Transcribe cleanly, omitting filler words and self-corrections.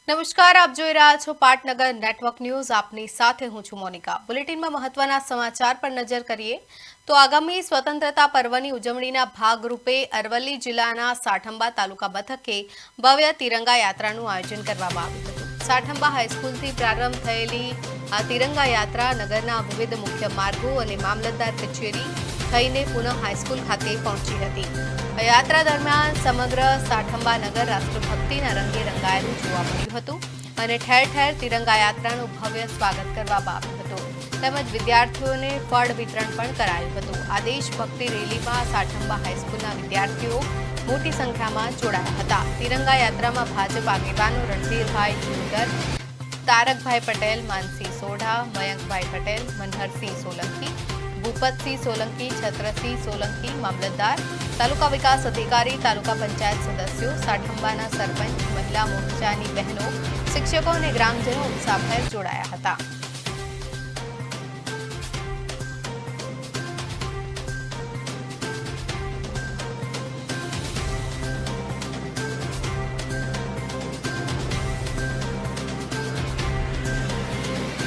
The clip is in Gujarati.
નમસ્કાર, આપ જોઈ રહ્યા છો પાટનગર નેટવર્ક ન્યૂઝ. આપની સાથે હું છું મોનિકા. બુલેટિનમાં મહત્વના સમાચાર પર નજર કરીએ તો આગામી સ્વતંત્રતા પર્વની ઉજવણીના ભાગરૂપે અરવલ્લી જિલ્લાના સાઠંબા તાલુકા મથકે ભવ્ય તિરંગા યાત્રાનું આયોજન કરવામાં આવ્યું હતું. સાઠંબા હાઈસ્કૂલથી પ્રારંભ થયેલી આ તિરંગા યાત્રા નગરના વિવિધ મુખ્ય માર્ગો અને મામલતદાર કચેરી થઈને પુનઃ હાઈસ્કૂલ ખાતે પહોંચી હતી. આ યાત્રા દરમિયાન સમગ્ર સાઠંબા નગર રાષ્ટ્રભક્તિના રંગે રંગાયેલું જોવા મળ્યું હતું અને ઠેર ઠેર તિરંગા યાત્રાનું ભવ્ય સ્વાગત કરવામાં આવ્યું હતું તેમજ વિદ્યાર્થીઓને ફળ વિતરણ પણ કરાયું હતું. આ દેશભક્તિ રેલીમાં સાઠંબા હાઈસ્કૂલના વિદ્યાર્થીઓ મોટી સંખ્યામાં જોડાયા હતા. તિરંગા યાત્રામાં ભાજપ આગેવાનો રણધીરભાઈ ચુંદર, તારકભાઈ પટેલ, માનસિંહ સોઢા, મયંકભાઈ પટેલ, મનહરસિંહ સોલંકી, ભૂપતસિંહ સોલંકી, છત્રસિંહ સોલંકી, મામલતદાર, તાલુકા વિકાસ અધિકારી, તાલુકા પંચાયત સદસ્યો, સાઠંબાના સરપંચ, મહિલા મોરચાની બહેનો, શિક્ષકો અને ગ્રામજનો ઉત્સાહભેર જોડાયા હતા.